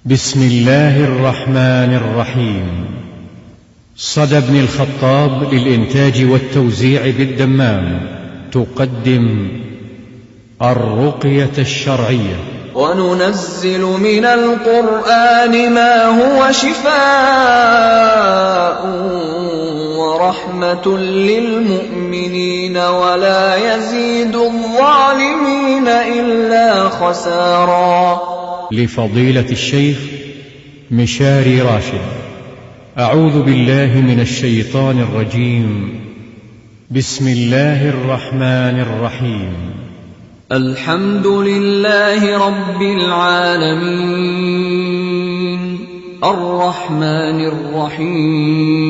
بسم الله الرحمن الرحيم. صدى بن الخطاب للإنتاج والتوزيع بالدمام تقدم الرقية الشرعية. وننزل من القرآن ما هو شفاء ورحمة للمؤمنين ولا يزيد الظالمين إلا خسارا. لفضيلة الشيخ مشاري راشد. أعوذ بالله من الشيطان الرجيم. بسم الله الرحمن الرحيم. الحمد لله رب العالمين الرحمن الرحيم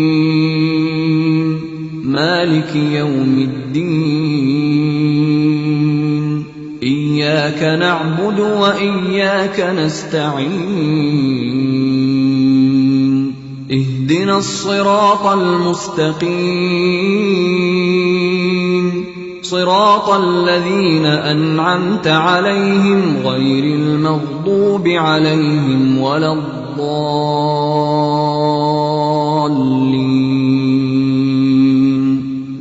مالك يوم الدين إياك نعبد وإياك نستعين اهدنا الصراط المستقيم صراط الذين أنعمت عليهم غير المغضوب عليهم ولا الضالين.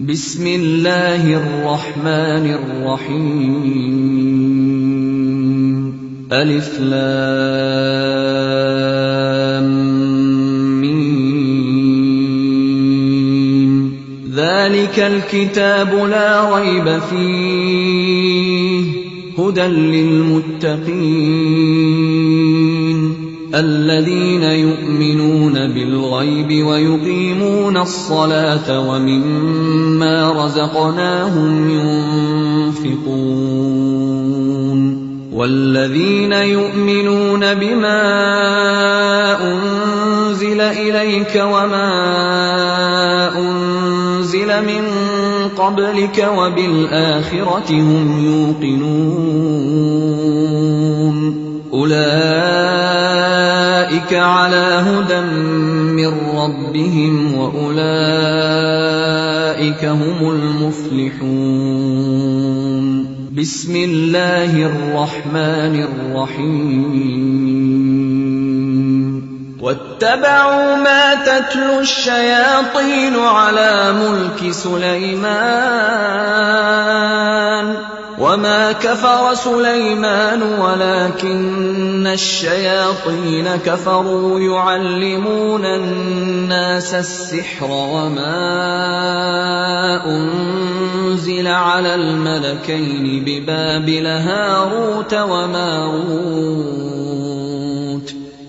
بسم الله الرحمن الرحيم. ألف لام ميم. ذلك الكتاب لا ريب فيه هدى للمتقين الذين يؤمنون بالغيب ويقيمون الصلاة ومما رزقناهم ينفقون والذين يؤمنون بما أنزل إليك وما أنزل من قبلك وبالآخرة هم يوقنون أولئك على هدى من ربهم وأولئك هم المفلحون. بسم الله الرحمن الرحيم. واتبعوا ما تتلو الشياطين على ملك سليمان وما كفر سليمان ولكن الشياطين كفروا يعلمون الناس السحر وما أنزل على الملكين ببابل هاروت وماروت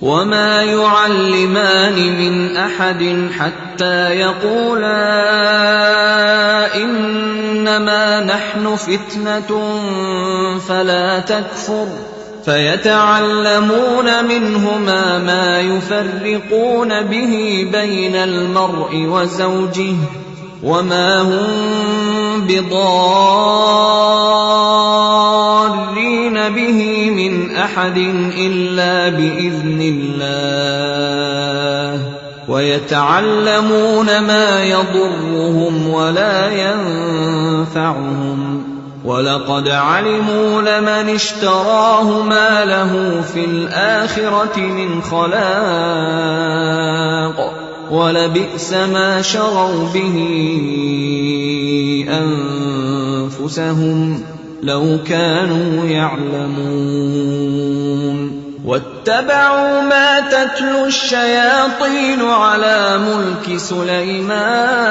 وما يعلمان من أحد حتى يقولا إنما نحن فتنة فلا تكفر فيتعلمون منهما ما يفرقون به بين المرء وزوجه وما هم بضارين به من أحد إلا بإذن الله ويتعلمون ما يضرهم ولا ينفعهم ولقد علموا لمن اشتراه ما له في الآخرة من خلاق ولبئس ما شروا به أنفسهم لو كانوا يعلمون. واتبعوا ما تتلو الشياطين على ملك سليمان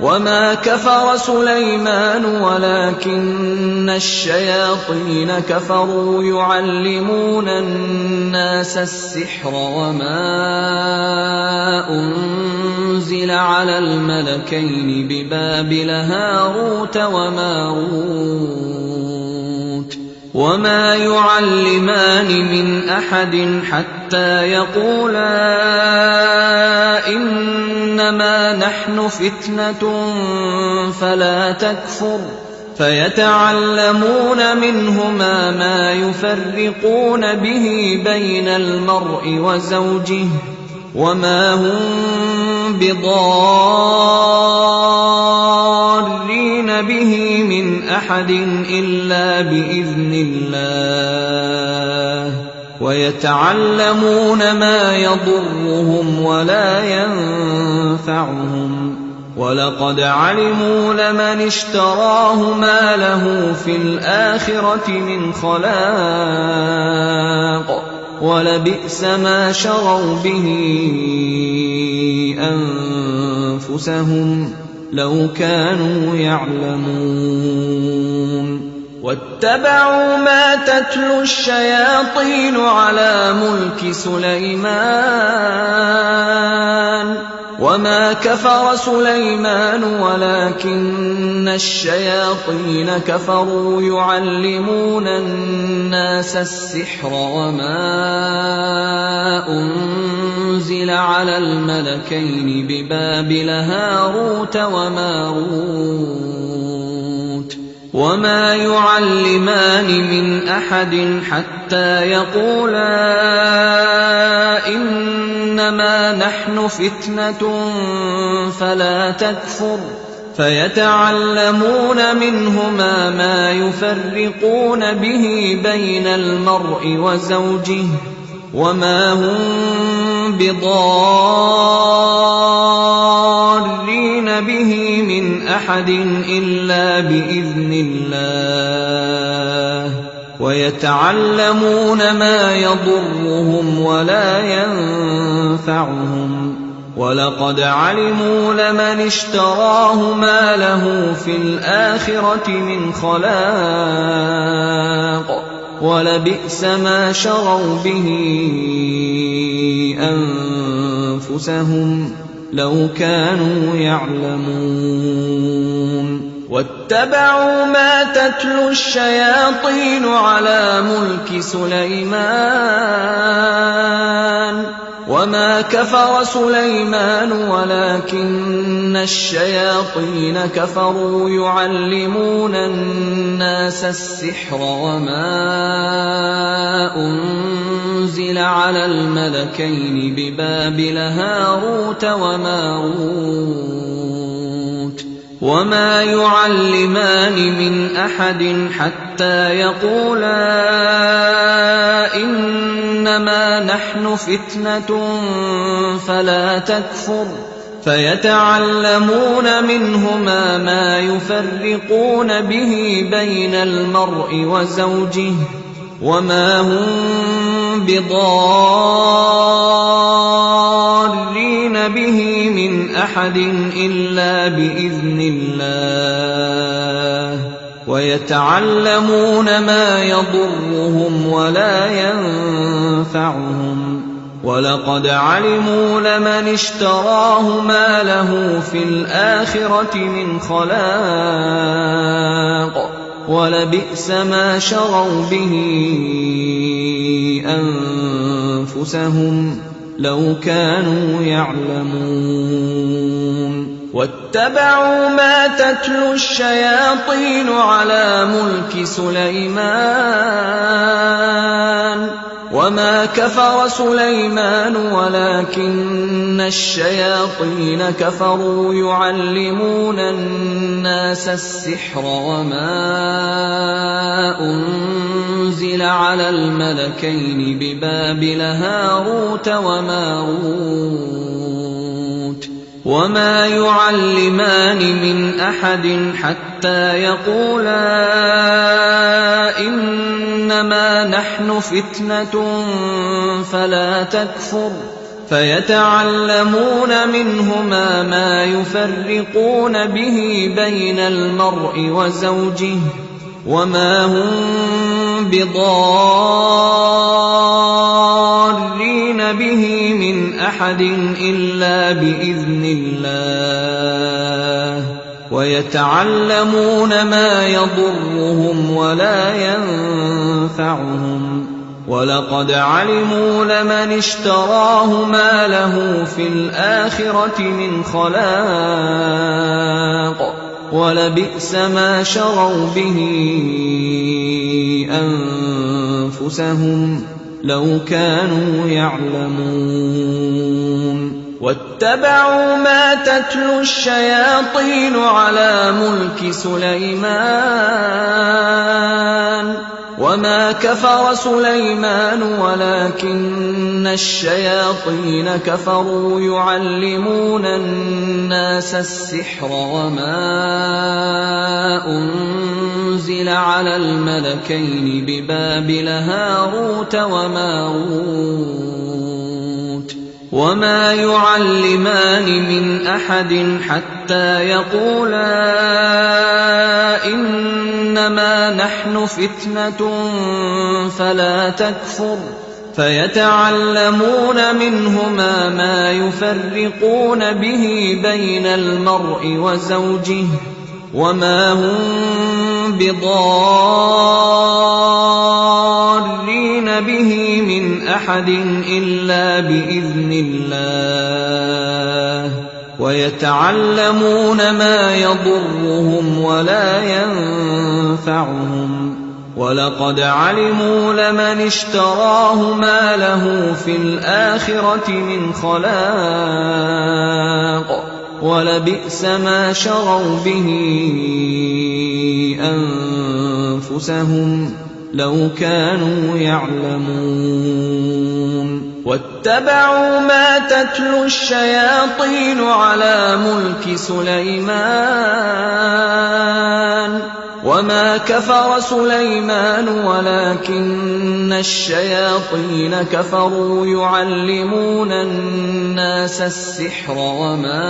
وما كفر سليمان ولكن الشياطين كفروا يعلمون الناس السحر وما أنزل على الملكين ببابل هاروت وماروت وما يعلمان من أحد حتى يقولا إنما نحن فتنة فلا تكفر فيتعلمون منهما ما يفرقون به بين المرء وزوجه وما هم بضارين به من أحد إلا بإذن الله ويتعلمون ما يضرهم ولا ينفعهم ولقد علموا لمن اشتراه ما له في الآخرة من خلاق ولبئس ما شروا به أنفسهم لو كانوا يعلمون واتبعوا ما تتلو الشياطين على ملك سليمان وما كفر سليمان ولكن الشياطين كفروا يعلمون الناس السحر وما أنزل على الملكين ببابل هاروت وماروت وما يعلمان من أحد حتى يقولا إنما نحن فتنة فلا تكفر فيتعلمون منهما ما يفرقون به بين المرء وزوجه وما هم بضارين به من أحد إلا بإذن الله ويتعلمون ما يضرهم ولا ينفعهم ولقد علموا لمن اشتراه ما له في الآخرة من خلاق ولبئس ما شروا به أنفسهم لو كانوا يعلمون واتبعوا ما تتلو الشياطين على ملك سليمان وما كفر سليمان ولكن الشياطين كفروا يعلمون الناس السحر وما أنزل على الملكين ببابل هاروت وماروت وما يعلمان من أحد حتى يقولا إنما نحن فتنة فلا تكفر فيتعلمون منهما ما يفرقون به بين المرء وزوجه وما هم بضارين به من أحد إلا بإذن الله ويتعلمون ما يضرهم ولا ينفعهم ولقد علموا لمن اشتراه ما له في الآخرة من خلاق ولبئس ما شروا به أنفسهم لو كانوا يعلمون واتبعوا ما تتلو الشياطين على ملك سليمان وما كفر سليمان ولكن الشياطين كفروا يعلمون الناس السحر وما أنزل على الملكين ببابل هاروت وماروت وما يعلمان من أحد حتى يقولا إنما نحن فتنة فلا تكفر فيتعلمون منهما ما يفرقون به بين المرء وزوجه وما هم بضارين به من أحد إلا بإذن الله ويتعلمون ما يضرهم ولا ينفعهم ولقد علموا لمن اشتراه ما له في الآخرة من خلاق ولبئس ما شروا به أنفسهم لو كانوا يعلمون واتبعوا ما تتلو الشياطين على ملك سليمان وما كفر سليمان ولكن الشياطين كفروا يعلمون الناس السحر وما أنزل على الملكين ببابل هاروت وماروت وما يعلمان من أحد حتى يقولا إنما نحن فتنة فلا تكفر فيتعلمون منهما ما يفرقون به بين المرء وزوجه وما هم بضارين به من أحد إلا بإذن الله ويتعلمون ما يضرهم ولا ينفعهم ولقد علموا لمن اشتراه ما له في الآخرة من خلاق ولبئس ما شروا به أنفسهم لو كانوا يعلمون واتبعوا ما تتلو الشياطين على ملك سليمان وما كفر سليمان ولكن الشياطين كفروا يعلمون الناس السحر وما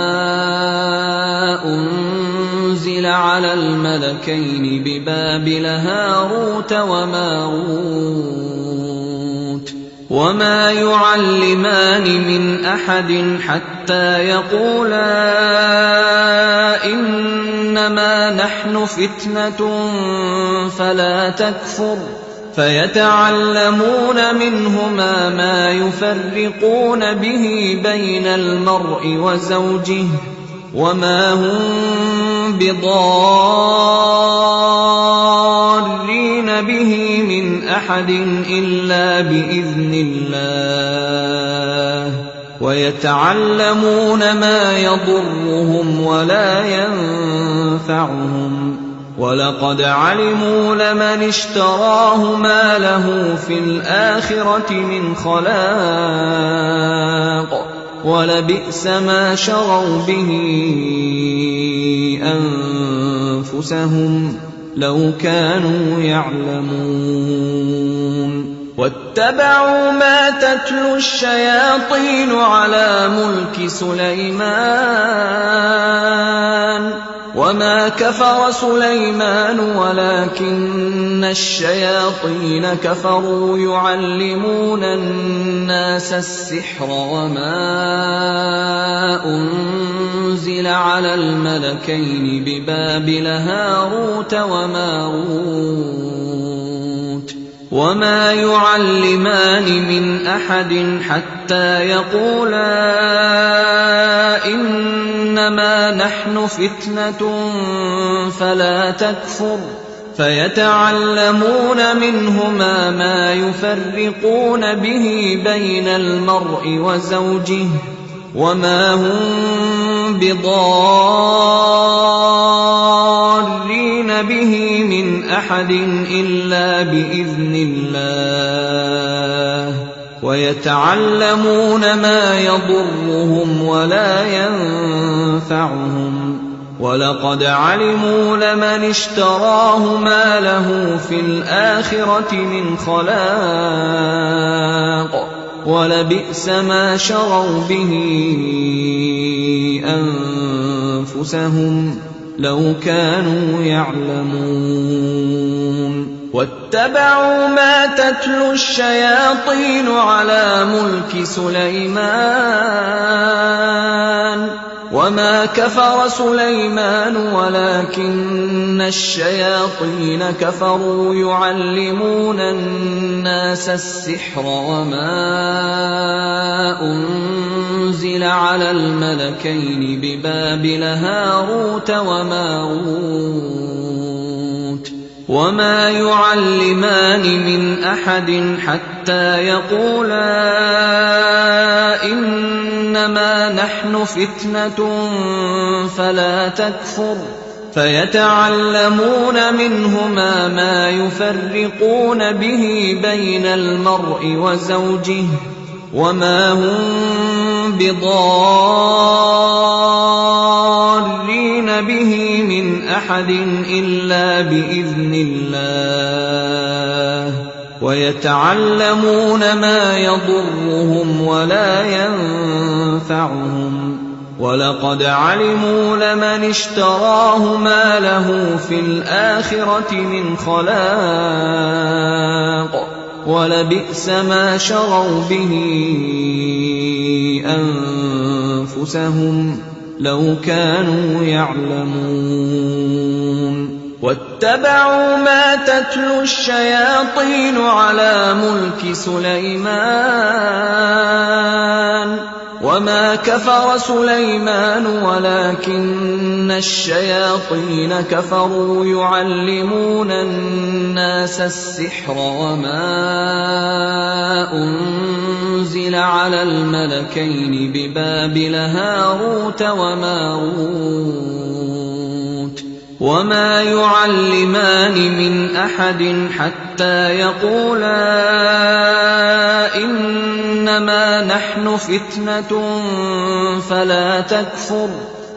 أنزل على الملكين ببابل هاروت وماروت وما يعلمان من أحد حتى يقولا إنما نحن فتنة فلا تكفر فيتعلمون منهما ما يفرقون به بين المرء وزوجه وما هم بضارين به من أحد إلا بإذن الله ويتعلمون ما يضرهم ولا ينفعهم ولقد علموا لمن اشتراه ما له في الآخرة من خلاق ولبئس ما شروا به أنفسهم لو كانوا يعلمون واتبعوا ما تتلو الشياطين على ملك سليمان وما كفر سليمان ولكن الشياطين كفروا يعلمون الناس السحر وما أنزل على الملكين ببابل هاروت وماروت وما يعلمان من أحد حتى يقولا إنما نحن فتنة فلا تكفر فيتعلمون منهما ما يفرقون به بين المرء وزوجه وما هم بضارين به من أحد إلا بإذن الله ويتعلمون ما يضرهم ولا ينفعهم ولقد علموا لمن اشتراه ما له في الآخرة من خلاق ولبئس ما شروا به أنفسهم لو كانوا يعلمون واتبعوا ما تتلو الشياطين على ملك سليمان وما كفر سليمان ولكن الشياطين كفروا يعلمون الناس السحر وما أنزل على الملكين ببابل هاروت وماروت وما يعلمان من أحد حتى يقولا إنما نحن فتنة فلا تكفر فيتعلمون منهما ما يفرقون به بين المرء وزوجه وما هم بضارين به من أحد إلا بإذن الله ويتعلمون ما يضرهم ولا ينفعهم ولقد علموا لمن اشتراه ما له في الآخرة من خلاق ولبئس ما شروا به أنفسهم لو كانوا يعلمون واتبعوا ما تتلو الشياطين على ملك سليمان وما كفر سليمان ولكن الشياطين كفروا يعلمون الناس السحر وما أنزل على الملكين ببابل هاروت وماروت وما يعلمان من أحد حتى يقولا إنما نحن فتنة فلا تكفر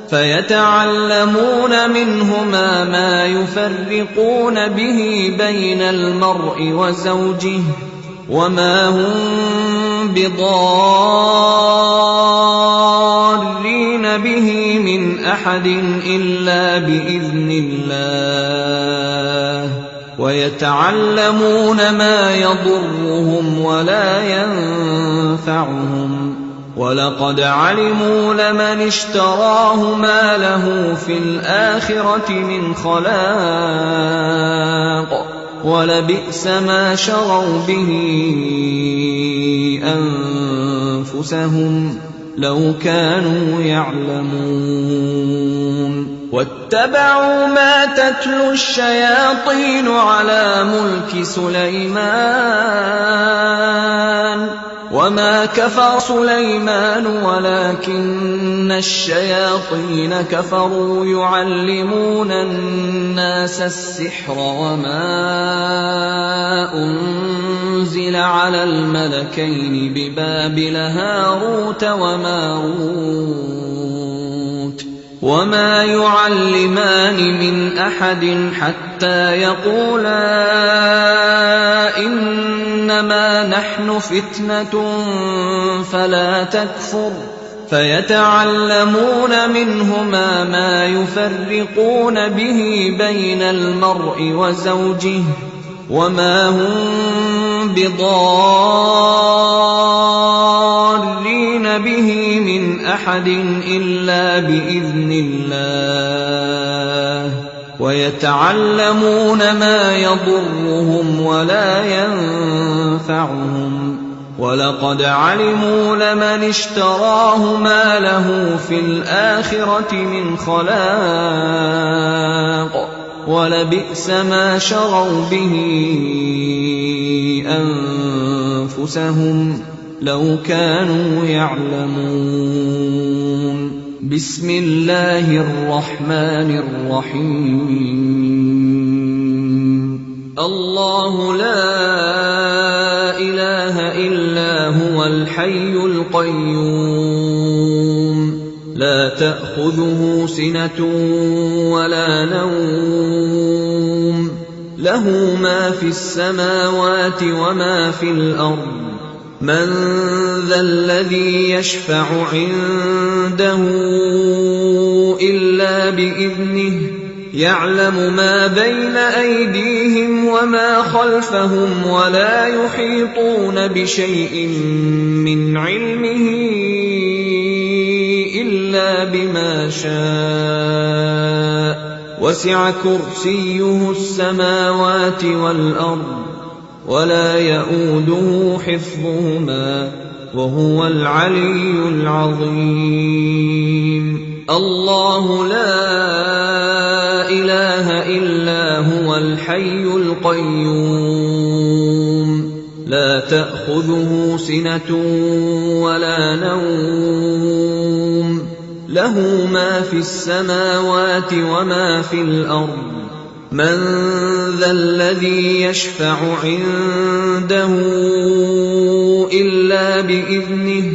فيتعلمون منهما ما يفرقون به بين المرء وزوجه وما هم بضارين به من أحد إلا بإذن الله ويتعلمون ما يضرهم ولا ينفعهم ولقد علموا لمن اشتراه ما له في الآخرة من خلاق ولبئس ما شروا به أنفسهم لو كانوا يعلمون واتبعوا ما تتلو الشياطين على ملك سليمان وما كفر سليمان ولكن الشياطين كفروا يعلمون الناس السحر وما أنزل على الملكين ببابل هاروت وماروت وما يعلمان من أحد حتى يقولا إنما نحن فتنة فلا تكفر فيتعلمون منهما ما يفرقون به بين المرء وزوجه وما هم بضارين به من أحد إلا بإذن الله ويتعلمون ما يضرهم ولا ينفعهم ولقد علموا لمن اشتراه ما له في الآخرة من خلاق ولبئس ما شروا به أنفسهم لو كانوا يعلمون بسم الله الرحمن الرحيم الله لا إله إلا هو الحي القيوم لا تأخذه سنة ولا نوم له ما في السماوات وما في الأرض من ذا الذي يشفع عنده إلا بإذنه يعلم ما بين أيديهم وما خلفهم ولا يحيطون بشيء من علمه إلا بما شاء وسع كرسيه السماوات والأرض ولا يئوده حفظهما وهو العلي العظيم الله لا إله إلا هو الحي القيوم لا تأخذه سنة ولا نوم له ما في السماوات وما في الأرض من ذا الذي يشفع عنده إلا بإذنه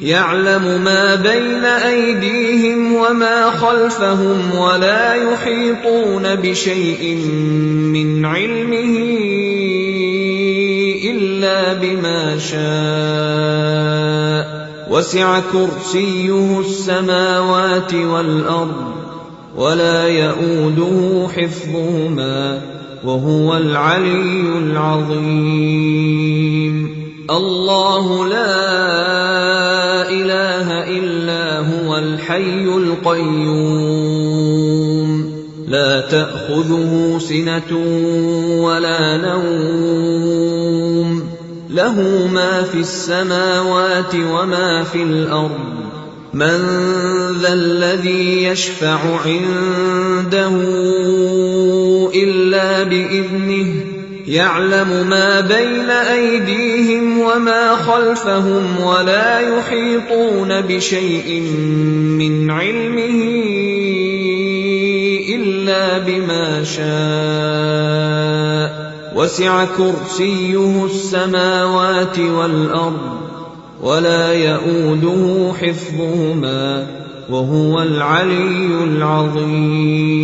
يعلم ما بين أيديهم وما خلفهم ولا يحيطون بشيء من علمه إلا بما شاء وسع كرسيه السماوات والأرض ولا يئوده حفظهما وهو العلي العظيم الله لا إله إلا هو الحي القيوم لا تأخذه سنة ولا نوم له ما في السماوات وما في الأرض من ذا الذي يشفع عنده إلا بإذنه يعلم ما بين أيديهم وما خلفهم ولا يحيطون بشيء من علمه إلا بما شاء وسع كرسيه السماوات والأرض ولا يئوده حفظهما وهو العلي العظيم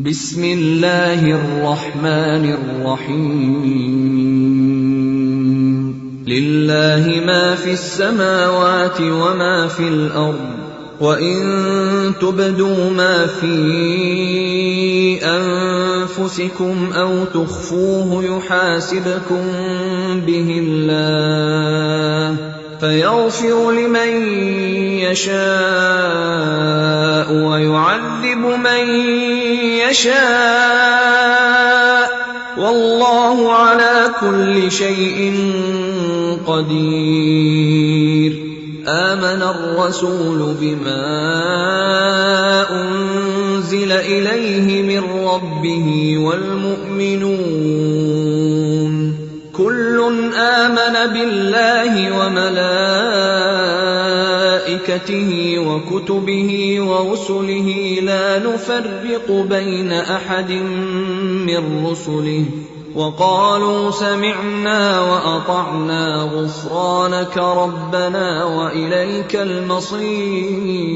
بسم الله الرحمن الرحيم لله ما في السماوات وما في الأرض وإن تبدوا ما في أنفسكم أو تخفوه يحاسبكم به الله فيغفر لمن يشاء ويعذب من يشاء والله على كل شيء قدير آمن الرسول بما أنزل إليه من ربه والمؤمنون كل آمن بالله وملائكته وكتبه ورسله لا نفرق بين أحد من رسله وقالوا سمعنا وأطعنا غفرانك ربنا وإليك المصير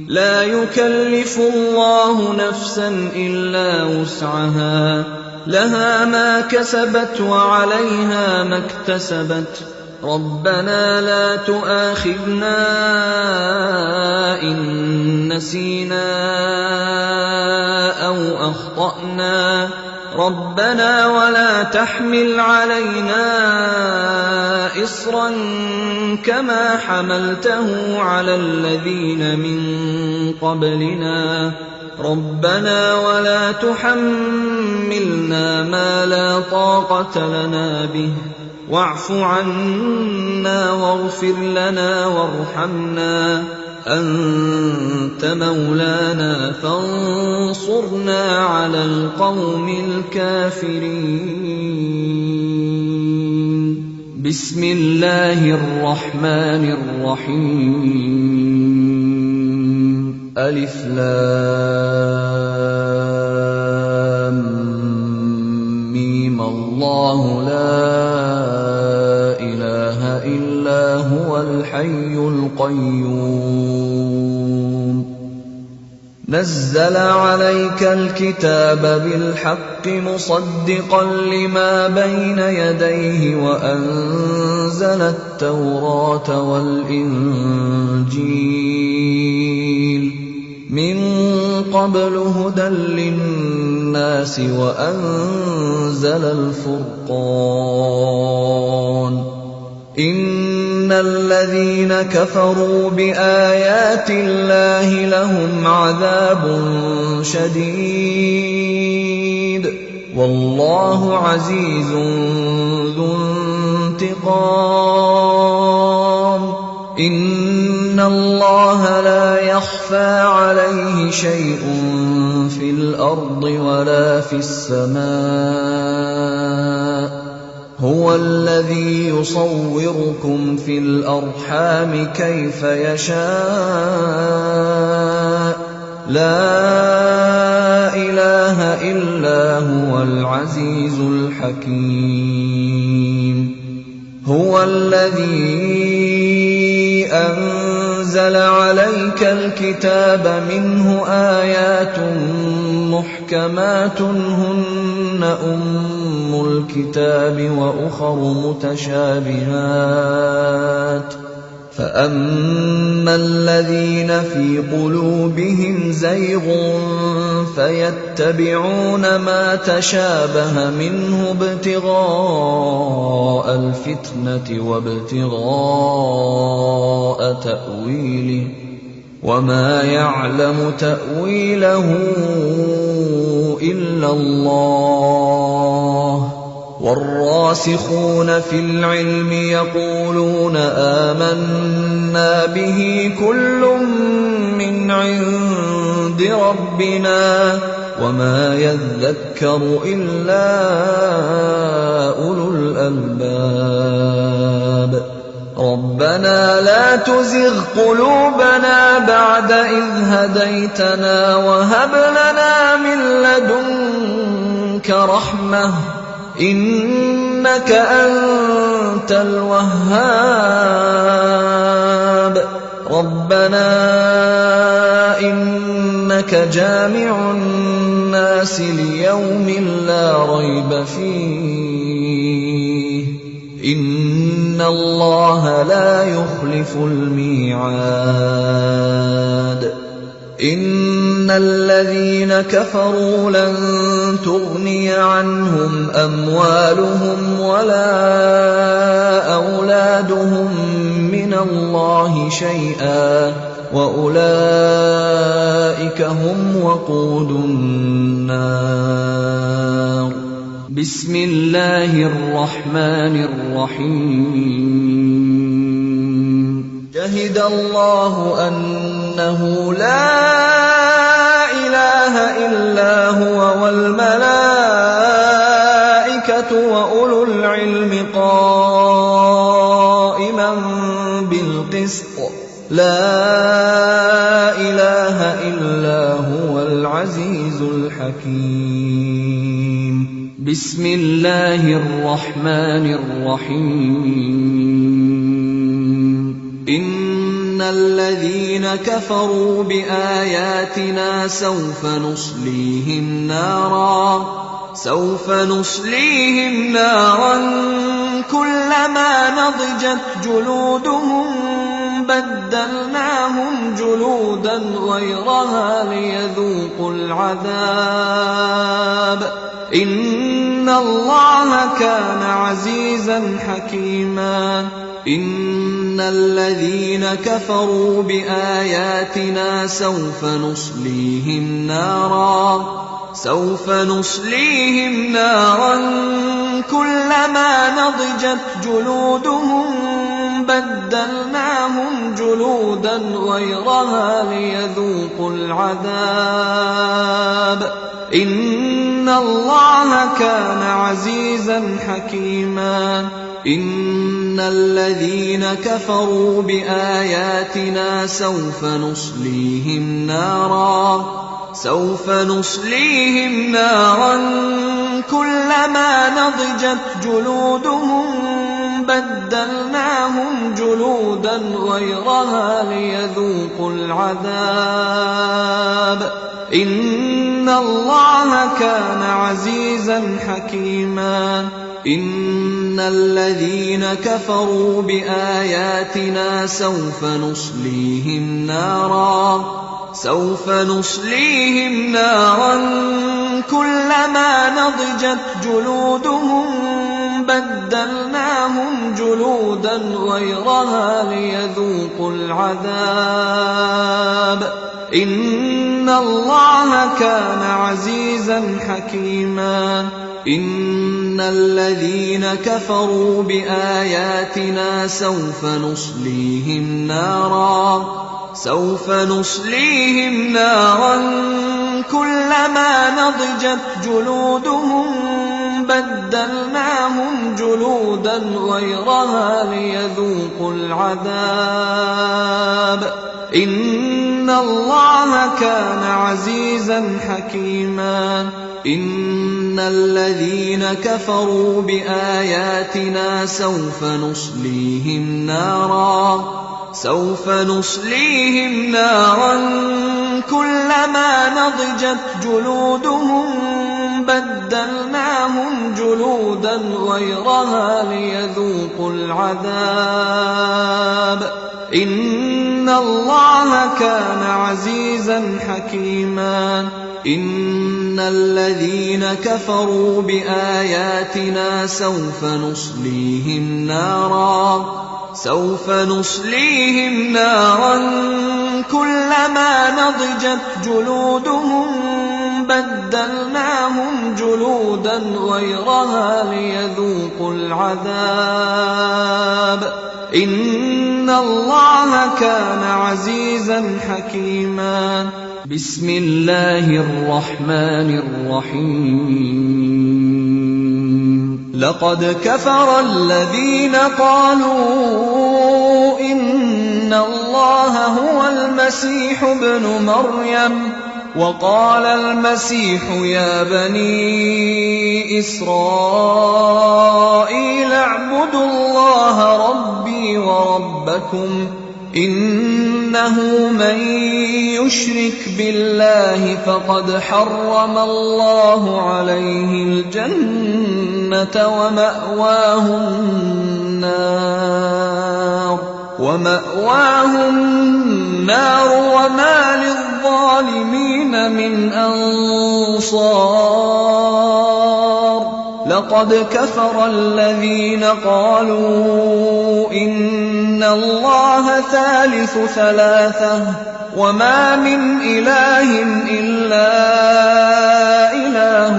لا يكلف الله نفسا إلا وسعها لها ما كسبت وعليها ما اكتسبت ربنا لا تؤاخذنا إن نسينا أو أخطأنا ربنا ولا تحمل علينا إصرا كما حملته على الذين من قبلنا ربنا ولا تحملنا ما لا طاقة لنا به واعف عنا واغفر لنا وارحمنا أنت مولانا فانصرنا على القوم الكافرين بسم الله الرحمن الرحيم ألف لام ميم الله لا إله إلا هو الحي القيوم نزل عليك الكتاب بالحق مصدقا لما بين يديه وأنزل التوراة والإنجيل من قبل هدى للناس وأنزل الفرقان إن الذين كفروا بآيات الله لهم عذاب شديد والله عزيز ذو انتقام إن الله لا يخفى عليه شيء في في الأرض ولا في السماء هو الذي يصوركم في الأرحام كيف يشاء لا إله إلا هو العزيز الحكيم هو الذي أنزل عليك الكتاب منه آيات محكمات هن أم الكتاب وأخر متشابهات فأما الذين في قلوبهم زيغ فيتبعون ما تشابه منه ابتغاء الفتنة وابتغاء تأويله وما يعلم تأويله إلا الله والراسخون في العلم يقولون آمنا به كل من عند ربنا وما يذكر إلا أولو الألباب ربنا لا تزغ قلوبنا بعد إذ هديتنا وهب لنا من لدنك رحمة إنك أنت الوهاب ربنا إنك جامع الناس ليوم لا ريب فيه إن الله لا يخلف الميعاد إن الذين كفروا لن تغني عنهم أموالهم ولا أولادهم من الله شيئا وأولئك هم وقود النار بسم الله الرحمن الرحيم شهد الله أنه لا إله إلا هو والملائكة وأولو العلم قائما بالقسط لا إله إلا هو العزيز الحكيم بسم الله الرحمن الرحيم إن الذين كفروا بآياتنا سوف نصليهم نارا كلما نضجت جلودهم بدلناهم جلودا غيرها ليذوقوا العذاب إن الله كان عزيزا حكيما إن الذين كفروا بآياتنا سوف نصليهم نارا كلما نضجت جلودهم بدلناهم جلودا غيرها ليذوقوا العذاب إن الله كان عزيزا حكيما إن الذين كفروا بآياتنا سوف نصليهم نارا كلما نضجت جلودهم بدلناهم جلودا غيرها ليذوقوا العذاب إن الله كان عزيزا حكيما إن الذين كفروا بآياتنا سوف نصليهم نارا كلما نضجت جلودهم بدلناهم جلودا غيرها ليذوقوا العذاب إن الله كان عزيزا حكيما إن الذين كفروا بآياتنا سوف نصليهم سوف نصليهم نارا كلما نضجت جلودهم بدلناهم جلودا غيرها ليذوقوا العذاب إن الله كان عزيزا حكيما إن الذين كفروا بآياتنا سوف نصليهم نارا كلما نضجت جلودهم بدلناهم جلودا غيرها ليذوقوا العذاب إن الله كان عزيزا حكيما إن الذين كفروا بآياتنا سوف نصليهم نارا كلما نضجت جلودهم بدلناهم جلودا غيرها ليذوقوا العذاب إن الله كان عزيزا حكيما بسم الله الرحمن الرحيم لقد كفر الذين قالوا إن الله هو المسيح ابن مريم وقال المسيح يا بني إسرائيل اعبدوا الله ربي وربكم إنه من يشرك بالله فقد حرم الله عليه الجنة ومأواه النار وما للظالمين من أنصار لقد كفر الذين قالوا إن الله ثالث ثلاثة وما من إله إلا إله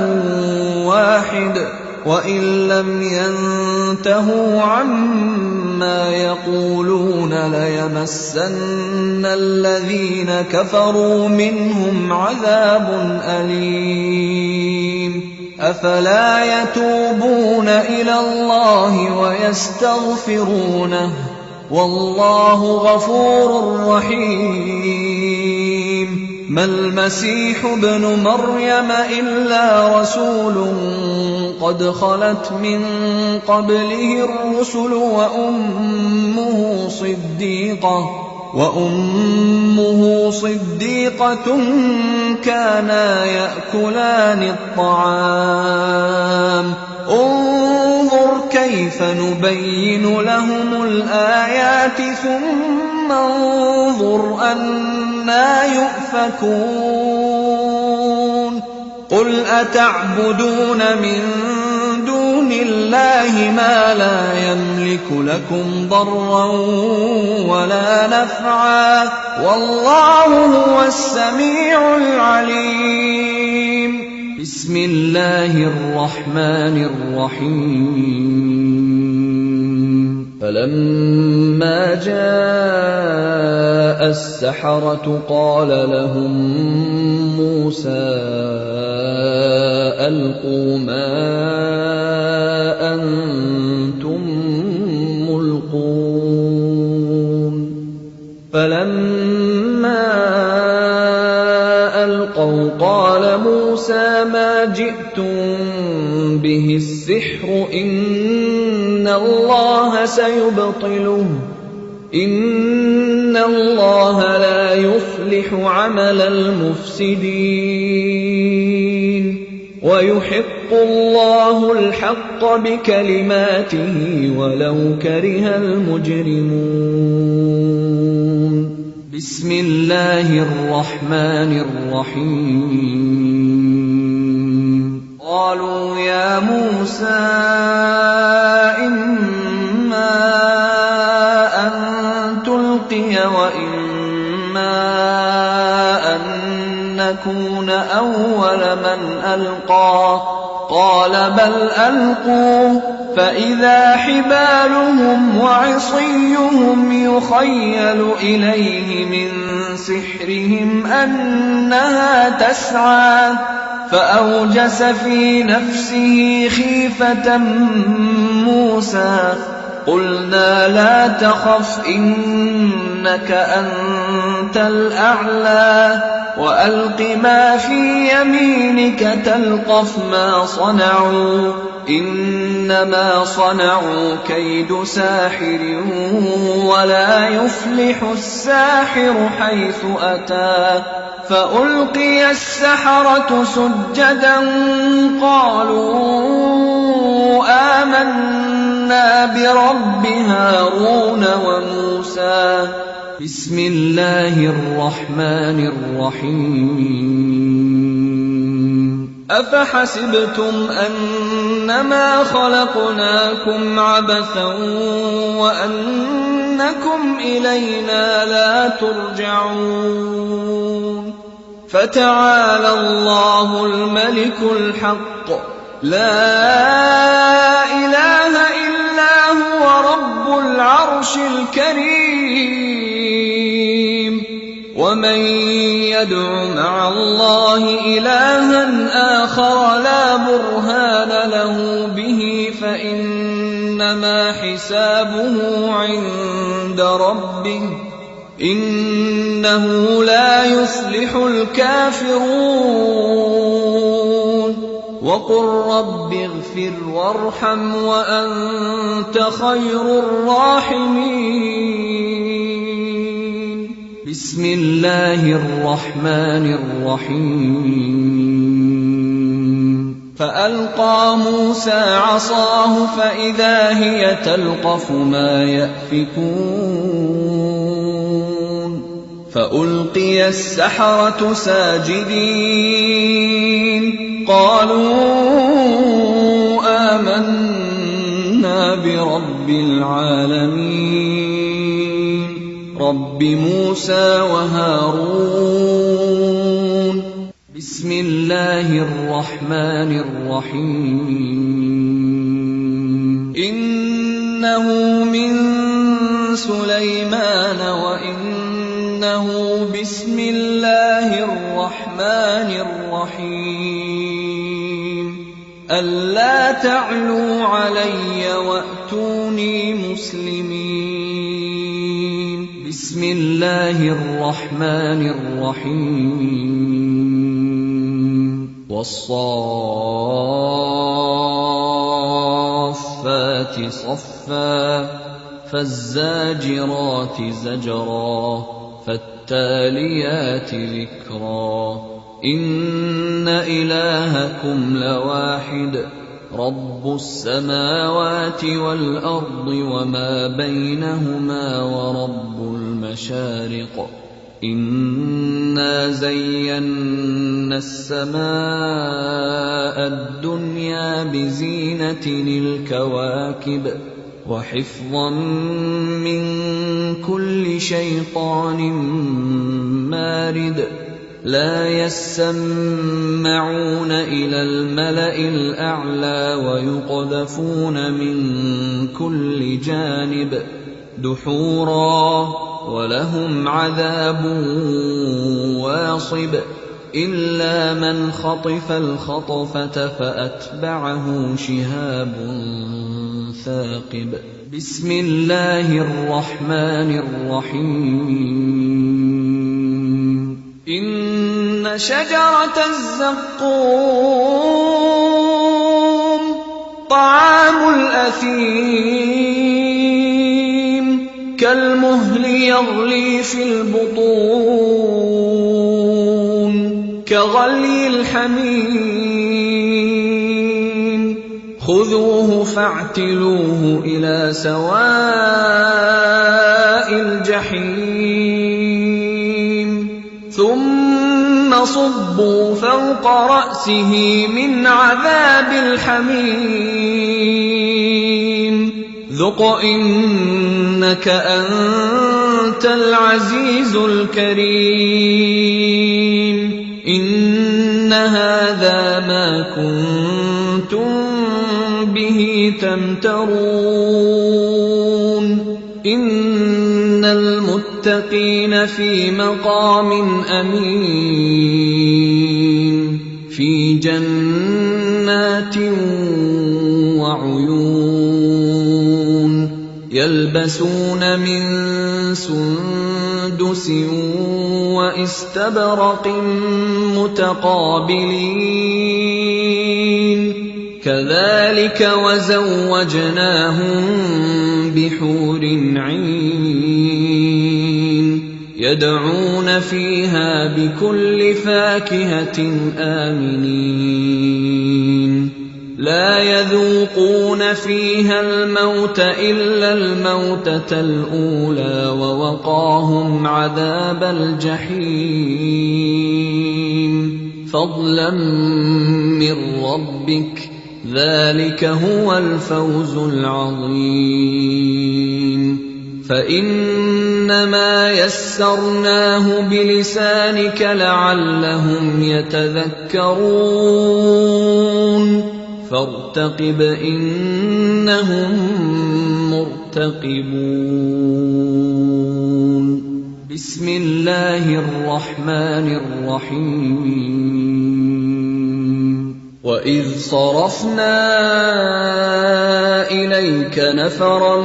واحد وإن لم ينتهوا عما يقولون ليمسن الذين كفروا منهم عذاب أليم أفلا يتوبون إلى الله ويستغفرونه والله غفور رحيم ما المسيح ابن مريم إلا رسول قد خلت من قبله الرسل وأمه صديقة كانا يأكلان الطعام انظر كيف نبين لهم الآيات ثم انظر أنى يؤفكون قل أتعبدون من دون الله ما لا يملك لكم ضرا ولا نفعا والله هو السميع العليم بسم الله الرحمن الرحيم فلما جاء السحرة قال لهم موسى ألقوا ما أنتم ملقون فلما ألقوا قال موسى ما جئتم به السحر إن الله سيبطله إن الله لا يصلح عمل المفسدين ويحق الله الحق بكلماته ولو كره المجرمون بسم الله الرحمن الرحيم قالوا يا موسى إما أن تلقي وإما أن نكون أول من ألقى قال بل ألقوا فإذا حبالهم وعصيهم يخيل إليه من سحرهم أنها تسعى فأوجس في نفسه خيفة موسى قلنا لا تخف إنك أنت الأعلى وألق ما في يمينك تلقف ما صنعوا إنما صنعوا كيد ساحر ولا يفلح الساحر حيث أتى فألقي السحرة سجدا قالوا آمنا برب هارون وموسى بسم الله الرحمن الرحيم أفحسبتم أنما خلقناكم عبثا وأنكم إلينا لا ترجعون فتعالى الله الملك الحق لا إله إلا هو رب العرش الكريم ومن يدع مع الله إلها آخر لا برهان له به فإنما حسابه عند ربه إنه لا يفلح الكافرون وقل رب اغفر وارحم وأنت خير الراحمين بسم الله الرحمن الرحيم فألقى موسى عصاه فإذا هي تلقف ما يأفكون فألقي السحرة ساجدين قالوا آمنا برب العالمين رب موسى وهارون بسم الله الرحمن الرحيم إنه من سليمان وإنه بسم الله الرحمن الرحيم ألا تعلوا علي وأتوني مسلمين بسم الله الرحمن الرحيم والصافات صفا فالزاجرات زجرا فالتاليات ذكرا إن إلهكم لواحد رب السماوات والأرض وما بينهما ورب المشارق إنا زينا السماء الدنيا بزينة الكواكب وحفظا من كل شيطان مارد لا يسمعون إلى الملأ الأعلى ويقذفون من كل جانب دحورا ولهم عذاب واصب إلا من خطف الخطفة فأتبعه شهاب ثاقب بسم الله الرحمن الرحيم إن شجرة الزقوم طعام الأثيم كالمهل يغلي في البطون كغلي الحميم خذوه فاعتلوه إلى سواء الجحيم ثم صبوا فوق رأسه من عذاب الحميم ذق إنك أنت العزيز الكريم إن هذا ما كنتم به تمترون إن المتقين في مقام أمين في جنات وعيون يلبسون من سندس واستبرق متقابلين كذلك وزوجناهم بحور عين يدعون فيها بكل فاكهة آمنين لا يذوقون فيها الموت إلا الموتة الأولى ووقاهم عذاب الجحيم فضلا من ربك ذلك هو الفوز العظيم فإنما يسرناه بلسانك لعلهم يتذكرون فارتقب إنهم مرتقبون بسم الله الرحمن الرحيم وإذ صرفنا إليك نفرا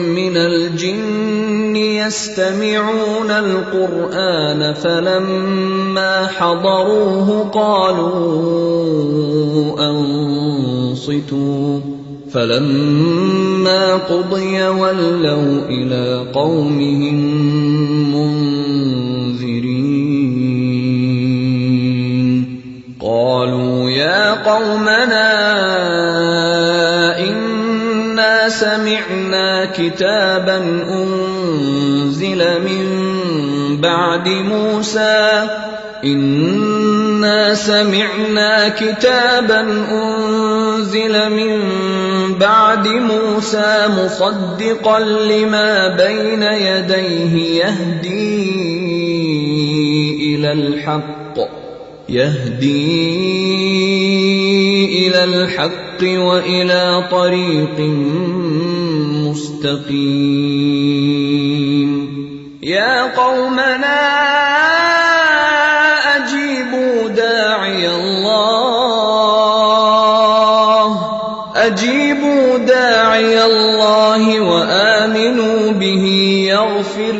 من الجن يستمعون القرآن فلما حضروه قالوا أنصتوا فلما قضي ولوا إلى قومهم منذرين قالوا يا قومنا إنا سمعنا كتابا أنزل من بعد موسى مصدقا لما بين يديه يهدي إلى الحق وإلى طريق مستقيم يا قومنا أجيبوا داعي الله وآمنوا به يغفر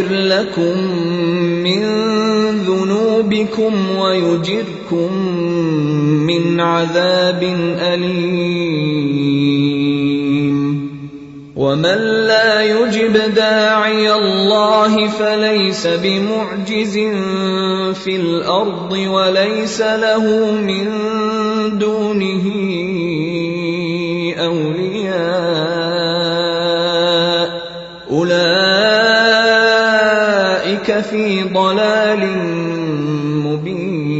لكم من ذنوبكم ويجركم من عذاب أليم ومن لا يجب داعي الله فليس بمعجز في الأرض وليس له من دونه أولياء أولئك في ضلال مبين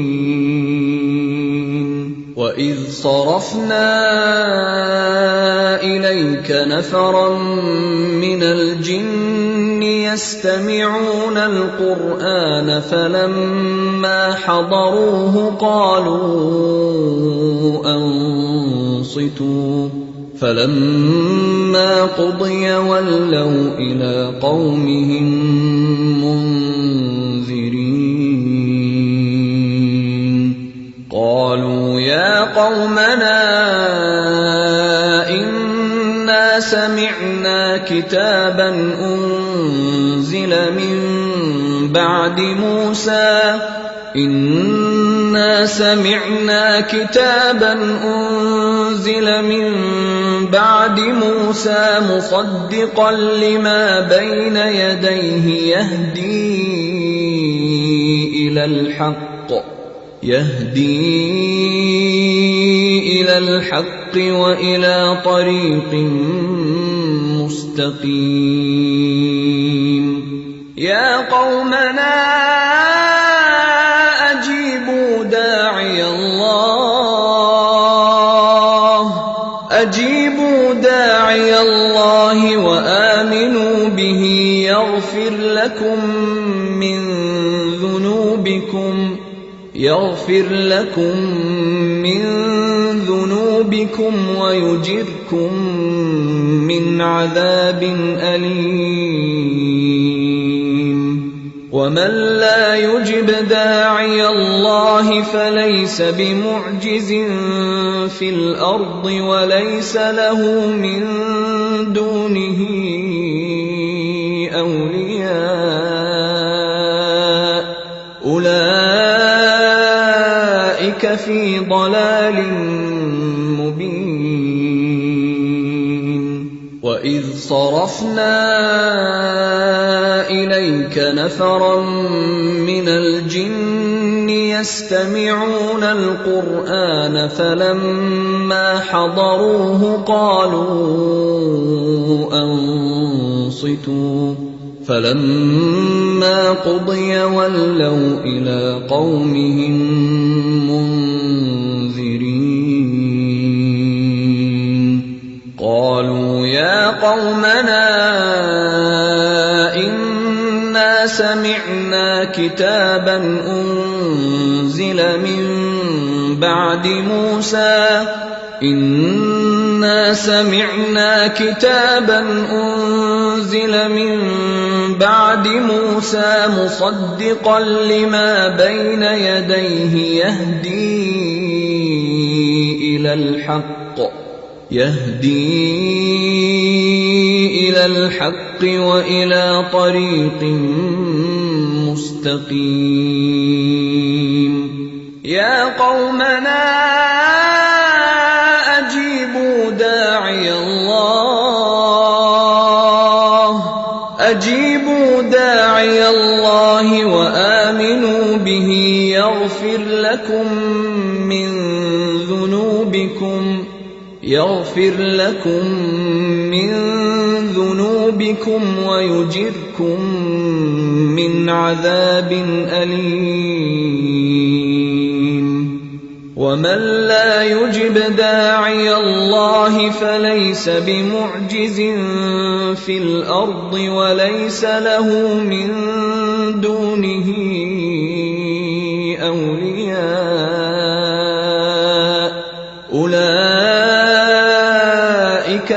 وإذ صرفنا إليك نفرا من الجن يستمعون القرآن فلما حضروه قالوا أنصتوا فلما قضي ولوا إلى قومهم منذرين قالوا يا قومنا إنا سمعنا كتابا أنزل من بعد موسى مصدقا لما بين يديه يهدي إلى الحق وإلى طريق مستقيم يا قومنا أجيبوا داعي الله وآمنوا به يغفر لكم من ذنوبكم ويجركم من عذاب أليم. ومن لا يجب داعي الله فليس بمعجز في الأرض وليس له من دونه أولياء أولئك في ضلال مبين. وإذ صرفنا إليك نفرا من الجن يستمعون القرآن فلما حضروه قالوا أنصتوا فلما قضي ولوا إلى قومهم منذرين. قالوا يا قومنا إنا سمعنا كتابا أنزل من بعد موسى مصدقا لما بين يديه يهدي إلى الحق وإلى طريق مستقيم. يا قومنا أجيبوا داعي الله وآمنوا به يغفر لكم من ذنوبكم ويجركم من عذاب أليم. ومن لا يجب داعي الله فليس بمعجز في الأرض وليس له من دونه أولياء أولئك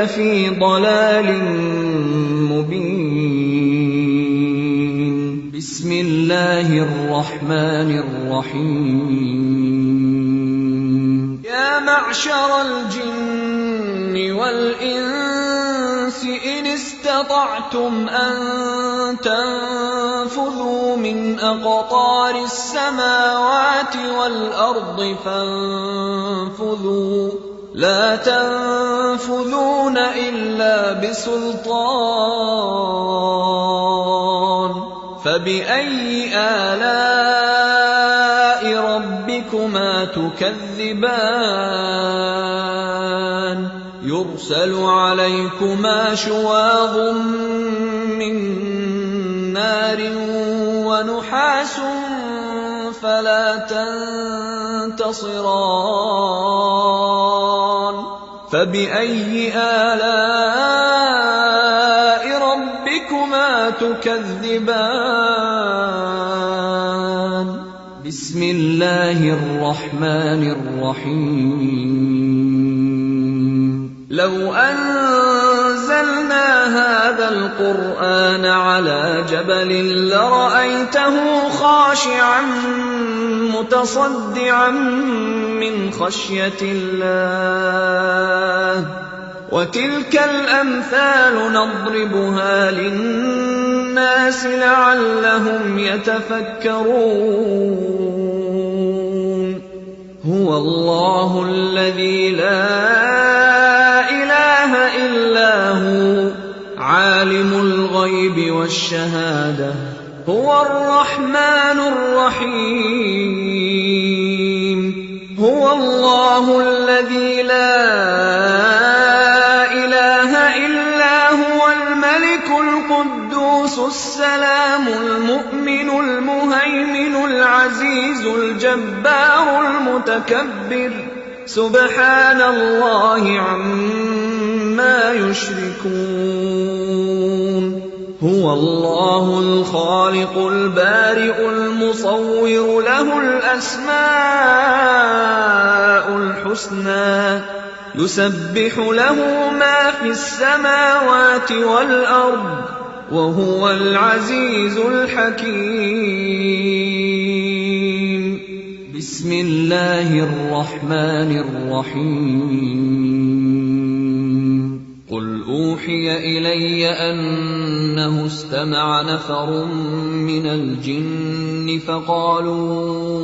في ضلال مبين. بسم الله الرحمن الرحيم. يا معشر الجن والإنس إن استطعتم أن تنفذوا من أقطار السماوات والأرض فانفذوا لا تنفذون إلا بسلطان. فبأي آلاء ربكما تكذبان؟ يرسل عليكما شواظ من نار ونحاس فلا تنتصران. فبأي آلاء ربكما تكذبان؟ بسم الله الرحمن الرحيم. لو أنزلنا هذا القرآن على جبل لرأيته خاشعا متصدعا من خشية الله. وتلك الأمثال نضربها للناس لعلهم يتفكرون. هو الله الذي لا إله إلا هو عالم الغيب والشهادة هو الرحمن الرحيم. هو الله الذي لا إله إلا هو الملك القدوس السلام المؤمن المهيمن العزيز الجبار المتكبر سبحان الله عما يشركون. هو الله الخالق البارئ المصور له الأسماء الحسنى يسبح له ما في السماوات والأرض وهو العزيز الحكيم. بسم الله الرحمن الرحيم. قل أوحي إلي أنه استمع نفر من الجن فقالوا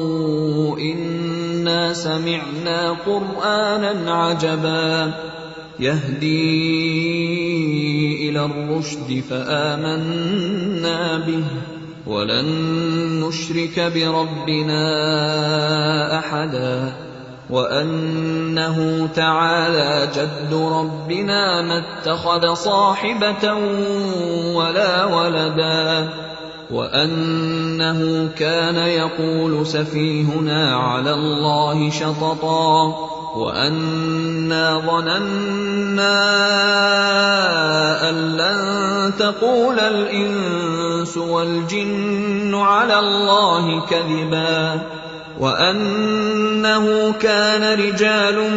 إنا سمعنا قرآنا عجبا يهدي إلى الرشد فآمنا به ولن نشرك بربنا أحدا وأنه تعالى جد ربنا ما اتخذ صاحبة ولا ولدا وأنه كان يقول سفيهنا على الله شططا وأنا ظننا أن لن تقول الإنس والجن على الله كذبا وأنه كان رجال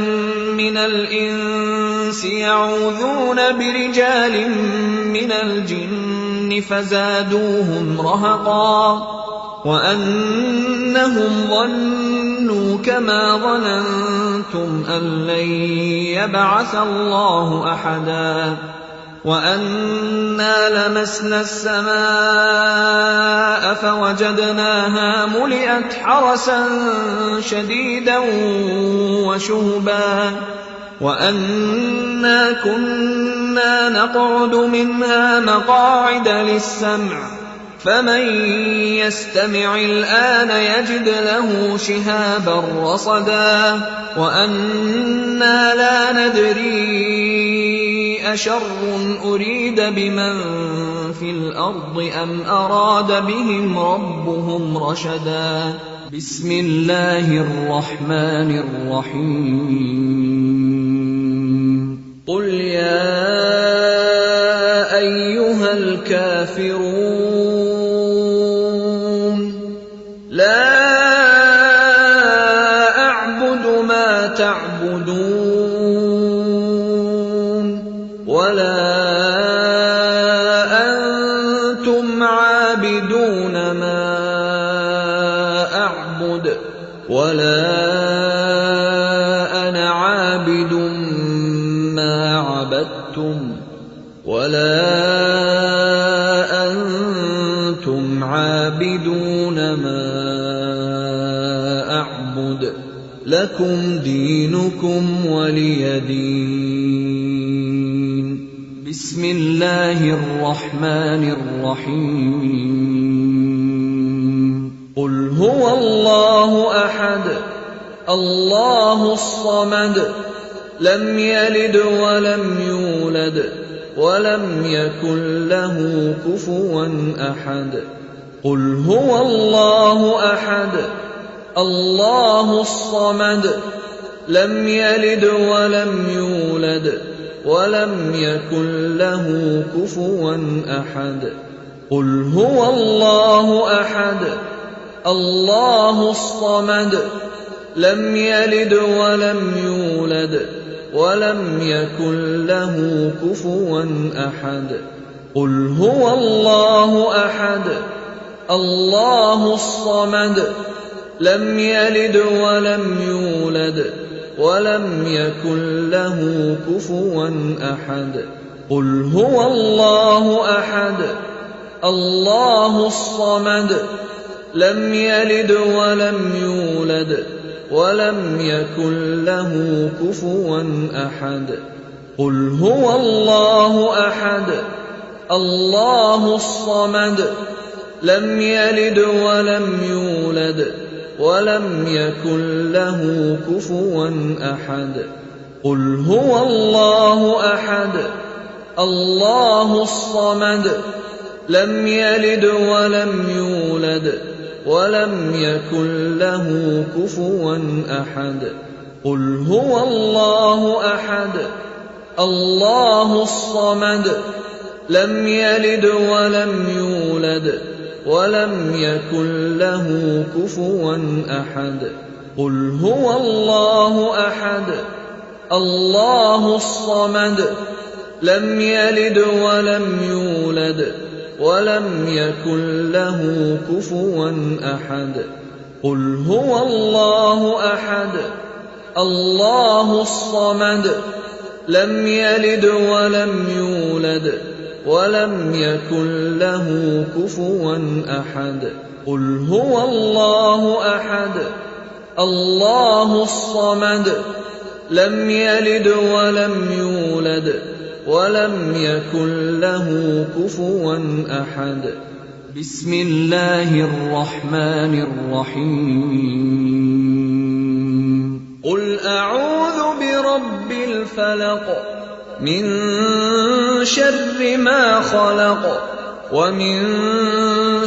من الإنس يعوذون برجال من الجن فزادوهم رهقا وأنهم ظنوا كما ظننتم أن لن يبعث الله أحدا وأنا لمسنا السماء فوجدناها ملئت حرسا شديدا وشهبا وأنا كنا نقعد منها مقاعد للسمع فمن يستمع الآن يجد له شهابا رصدا وأنا لا ندري أشر أريد بمن في الأرض أم أراد بهم ربهم رشدا. بسم الله الرحمن الرحيم. قل يا أيها الكافرون لا أعبد ما تعبدون ولا أنتم عابدون ما أعبد ولا أنا عابد ما عبدتم ولا أنتم عابدون ما أعبد لكم دينكم ولي دين. بسم الله الرحمن الرحيم. قل هو الله أحد الله الصمد لم يلد ولم يولد ولم يكن له كفوا أحد. قل هو الله أحد الله الصمد لم يلد ولم يولد ولم يكن له كفوا أحد. قل هو الله أحد الله الصمد لم يلد ولم يولد ولم يكن له كفوا أحد. قل هو الله أحد الله الصمد لم يلد ولم يولد ولم يكن له كفوا أحد. قل هو الله أحد الله الصمد لم يلد ولم يولد ولم يكن له كفوا أحد. قل هو الله أحد الله الصمد لم يلد ولم يولد ولم يكن له كفوا أحد. قل هو الله أحد الله الصمد لم يلد ولم يولد ولم يكن له كفوا أحد. قل هو الله أحد الله الصمد لم يلد ولم يولد ولم يكن له كفوا أحد قل هو الله أحد الله الصمد لم يلد ولم يولد ولم يكن له كفوا أحد قل هو الله أحد الله الصمد لم يلد ولم يولد ولم يكن له كفوا أحد قل هو الله أحد الله الصمد لم يلد ولم يولد ولم يكن له كفوا أحد بسم الله الرحمن الرحيم قل أعوذ برب الفلق من شر ما خلق ومن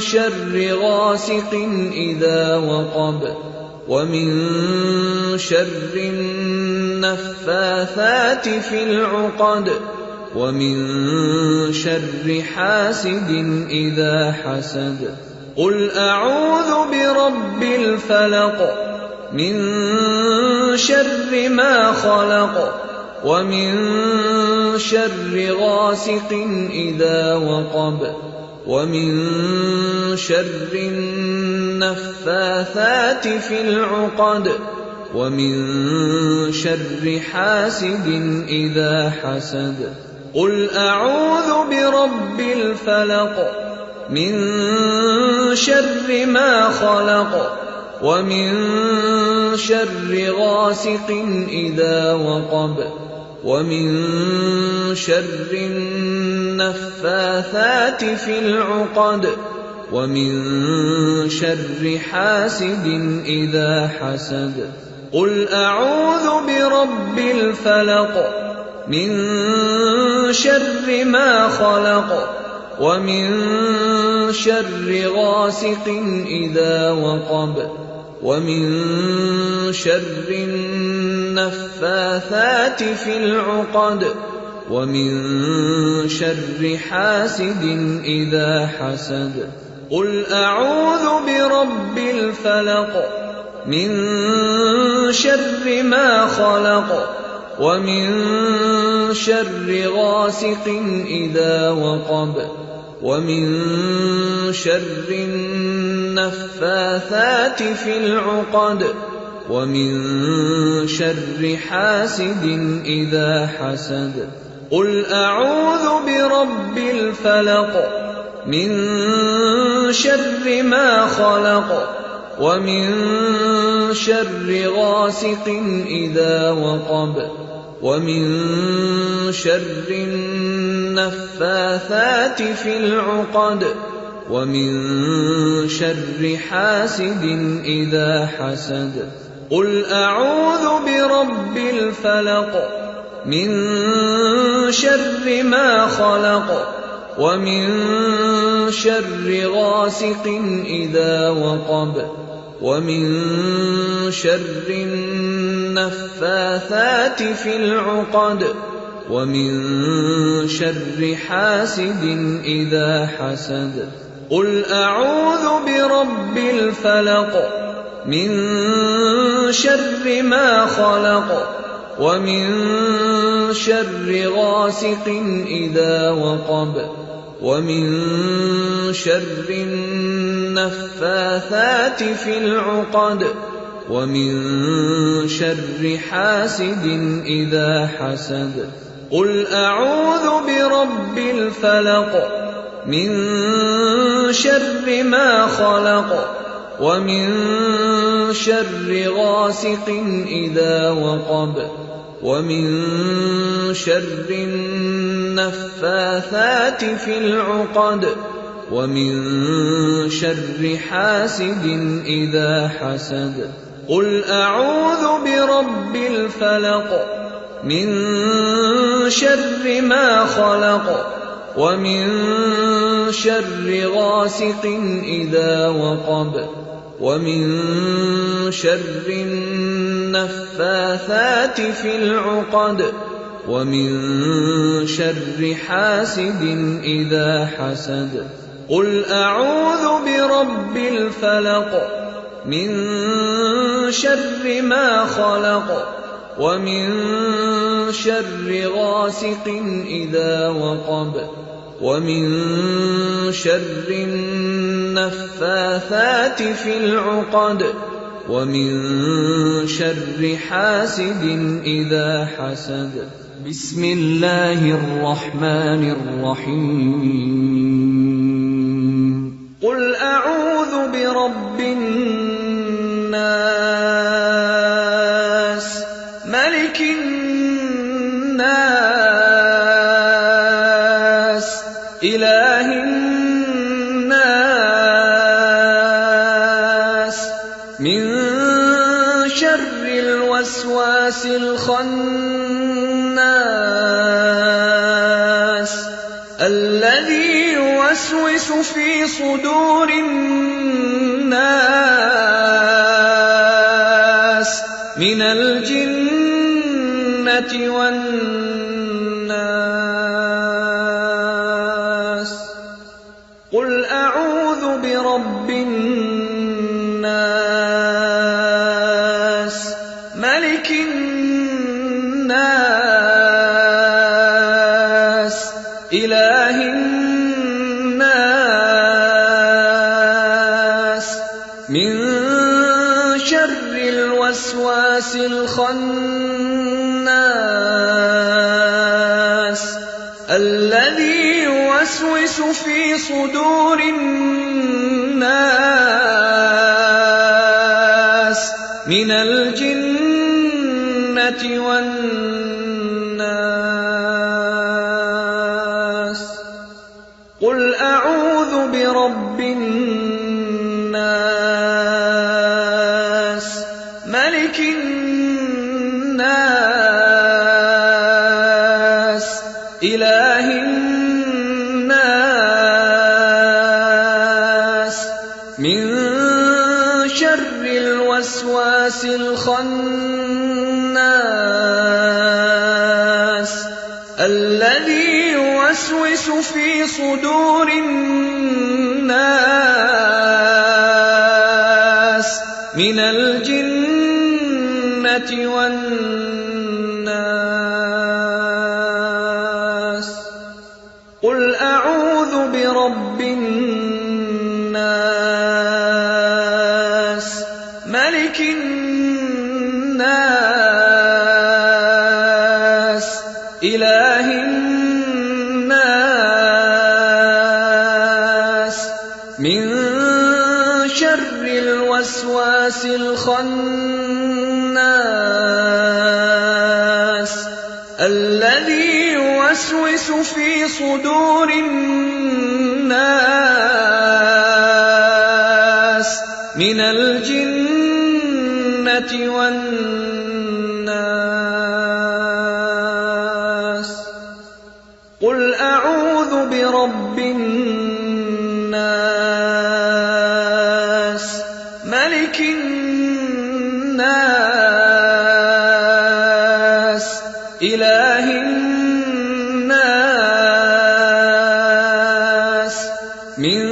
شر غاسق إذا وقب ومن شر النفاثات في العقد ومن شر حاسد إذا حسد قل أعوذ برب الفلق من شر ما خلق ومن شر غاسق إذا وقب ومن شر النفاثات في العقد ومن شر حاسد إذا حسد قل أعوذ برب الفلق من شر ما خلق ومن شر غاسق إذا وقب ومن شر النفاثات في العقد ومن شر حاسد إذا حسد قل أعوذ برب الفلق من شر ما خلق ومن شر غاسق إذا وقب ومن شر النفاثات في العقد ومن شر حاسد إذا حسد قل أعوذ برب الفلق من شر ما خلق ومن شر غاسق إذا وقب ومن شر النفاثات في العقد ومن شر حاسد إذا حسد قل أعوذ برب الفلق من شر ما خلق ومن شر غاسق إذا وقب ومن شر النفاثات في العقد ومن شر حاسد إذا حسد قل أعوذ برب الفلق من شر ما خلق ومن شر غاسق إذا وقب ومن شر النفاثات في العقد ومن شر حاسد إذا حسد قل أعوذ برب الفلق من شر ما خلق ومن شر غاسق إذا وقب ومن شر النفاثات في العقد ومن شر حاسد إذا حسد قل أعوذ برب الفلق من شر ما خلق ومن شر غاسق إذا وقب ومن شر النفاثات في العقد ومن شر حاسد إذا حسد قل أعوذ برب الفلق من شر ما خلق ومن شر غاسق إذا وقب ومن شر النفاثات في العقد ومن شر حاسد إذا حسد. قل أعوذ برب الفلق من شر ما خلق ومن شر غاسق إذا وقب ومن شر النفاثات في العقد ومن شر حاسد إذا حسد. بسم الله الرحمن الرحيم. قل أعوذ برب الناس ملك الناس إله الناس من شر الوسواس الخناس الذي يوسوس في صدور الناس من الجنة والناس. قل أعوذ برب الناس ملك الناس إله الناس من شر الوسواس الخناس الذي يوسوس في صدور الناس من الجنة والناس. قل أعوذ برب الناس ملك الناس إله الناس من شر الوسواس الخناس الذي يوسوس في صدور الناس من الجنة والناس. قل أعوذ برب الناس ملك الناس إله الناس من شر الوسواس الخناس الذي يوسوس في صدور الناس من الجنة والناس. قل أعوذ برب الناس ملك الناس إله الناس من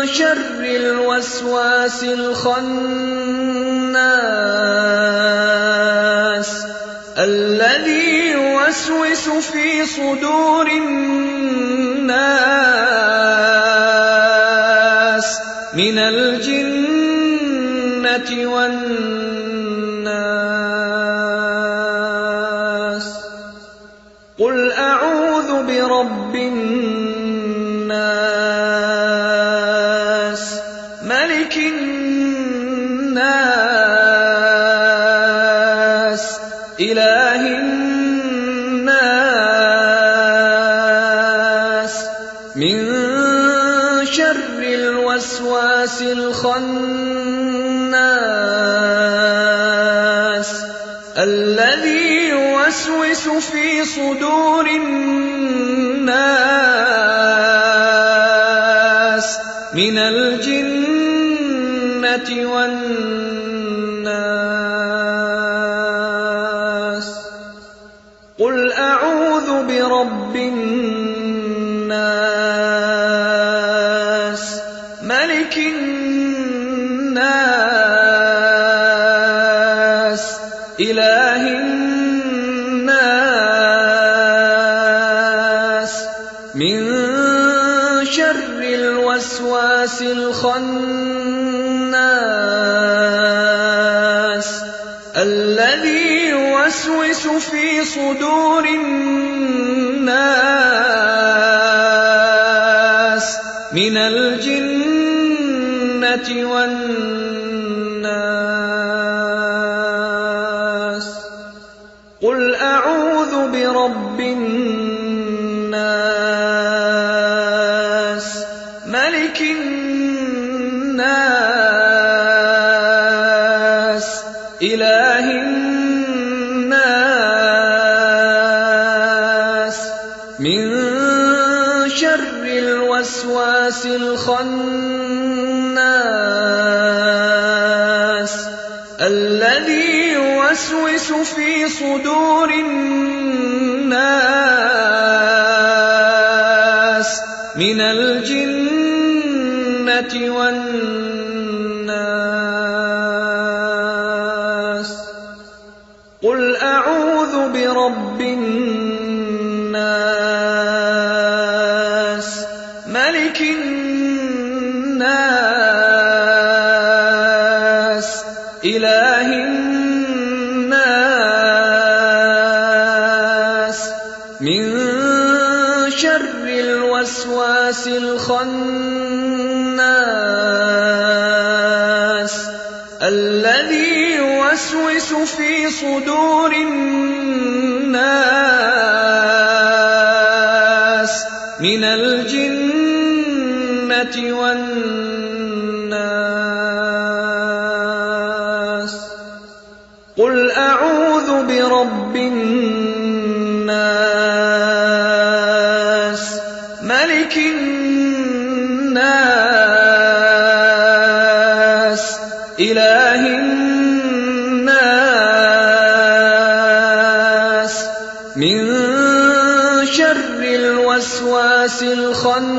شر الوسواس الخناس الذي يوسوس في صدور الناس من الجنة والناس. قل أعوذ برب الناس ملك الناس إله الناس من شر الوسواس الخناس الذي يوسوس في صدور الناس من الجنة والناس. قل برب الناس ملك الناس إله الناس من شر الوسواس الخناس الذي يوسوس في صدور الناس من الجنة والناس قل أعوذ برب الناس ملك الناس إله الناس من شر الوسواس الخناس الذي يوسوس في صدور الناس من الجنة والناس قل أعوذ برب الناس ملك الناس إله الناس من شر الوسواس الخناس الذي يوسوس في صدور الناس من الجنة والناس قل أعوذ برب الناس ملك الناس إله الناس من شر الوسواس الخناس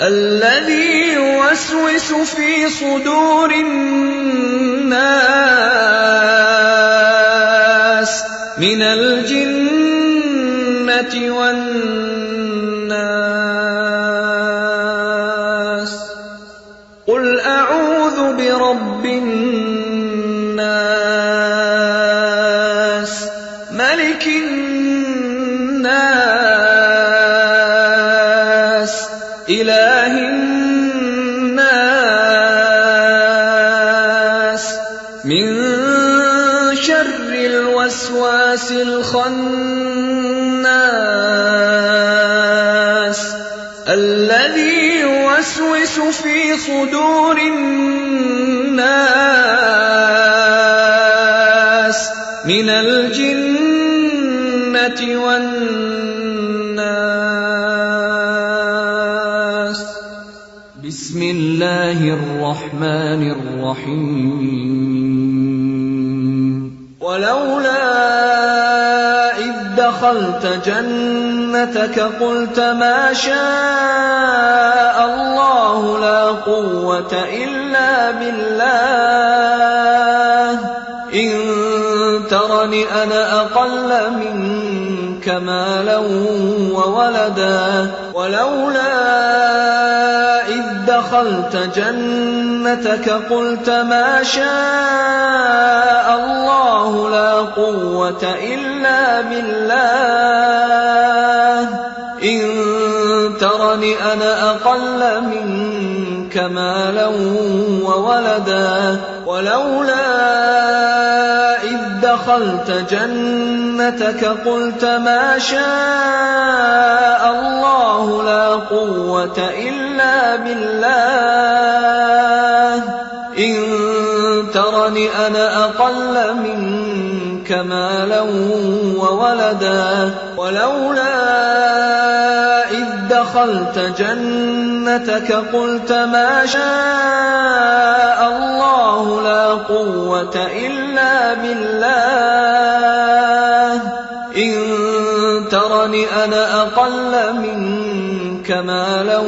الذي يوسوس في صدور الناس من الجنة والناس قل أعوذ برب الناس ملك الناس إله الناس من شر الوسواس الخناس الذي يوسوس في صدور الناس من الجنة والناس بسم الله الرحمن الرحيم ولولا إذ دخلت جنتك قلت ما شاء الله لا قوة إلا بالله إن ترني أنا أقل منك مالا وولدا ولولا إذ دخلت جنتك قلت ما شاء الله لا قوة إلا بالله إن ترني أنا أقل منك مالا وولدا ولولا إذ دخلت جنتك قلت ما شاء الله لا قوة إلا بالله إن ترني أنا أقل منك مالا وولدا ولولا إذ دخلت جنتك قلت ما شاء الله لا قوة إلا بالله إن ترني أنا أقل منك مالا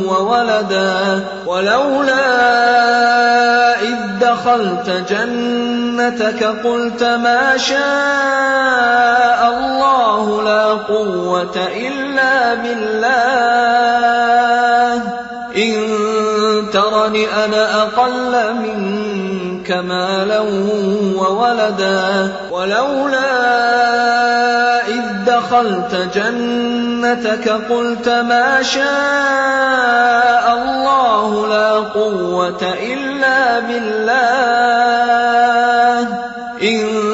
وولدا ولولا إذ دخلت جنتك قلت ما شاء الله لا قوة إلا بالله إن ترني أنا أقل منك مالا وولدا ولولا إذ دخلت جنتك قلت ما شاء الله لا قوة إلا بالله إن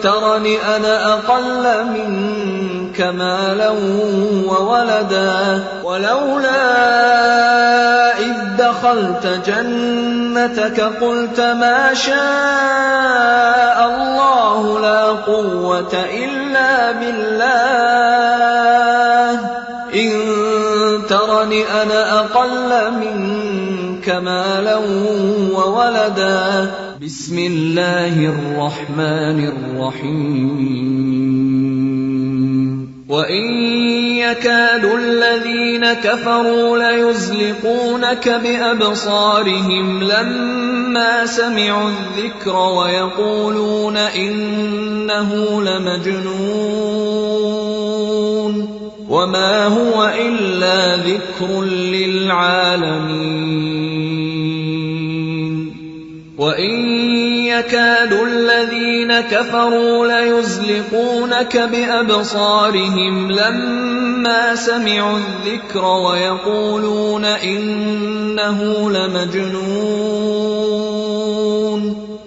ترني أنا أقل منك مالا وولدا ولولا إذ دخلت جنتك قلت ما شاء الله لا قوة إلا بالله إن ترني أنا أقل منك مالا وولدا بسم الله الرحمن الرحيم وإن يكاد الذين كفروا ليزلقونك بأبصارهم لما سمعوا الذكر ويقولون إنه لمجنون وما هو إلا ذكر للعالمين وإن يكاد الذين كفروا ليزلقونك بأبصارهم لما سمعوا الذكر ويقولون إنه لمجنون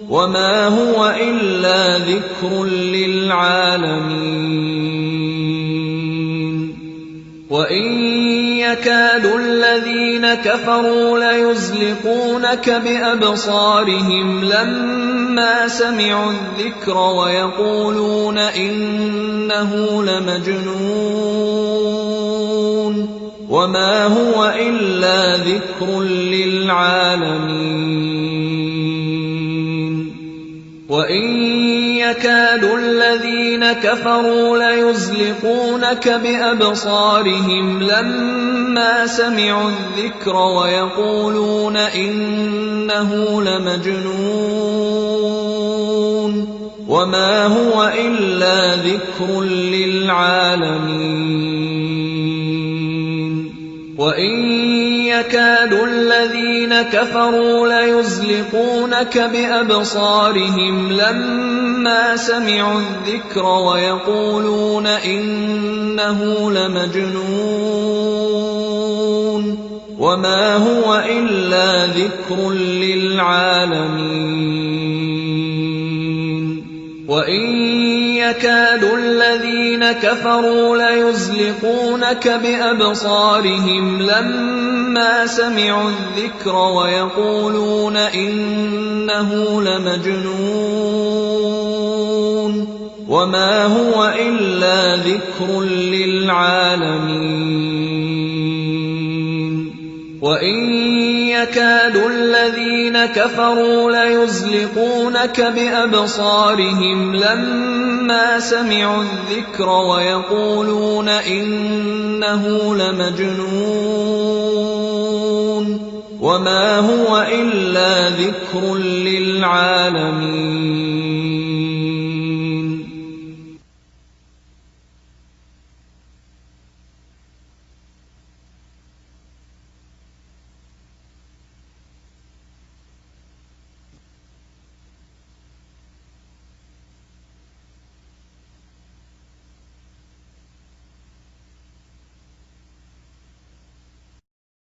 وما هو إلا ذكر للعالمين وإن يكاد الذين كفروا ليزلقونك بأبصارهم لما سمعوا الذكر ويقولون إنه لمجنون وما هو إلا ذكر للعالمين وإن يكاد الذين كفروا ليزلقونك بأبصارهم لما سمعوا الذكر ويقولون إنه لمجنون وما هو إلا ذكر للعالمين وإن يكاد الذين كفروا ليزلقونك بأبصارهم لما سمعوا الذكر ويقولون إنه لمجنون وما هو إلا ذكر للعالمين وإن يكاد الذين كفروا ليزلقونك بأبصارهم لما سمعوا الذكر ويقولون إنه لمجنون وما هو إلا ذكر للعالمين وإن يكاد الذين كفروا ليزلقونك بأبصارهم لما سمعوا الذكر ويقولون إنه لمجنون وما هو إلا ذكر للعالمين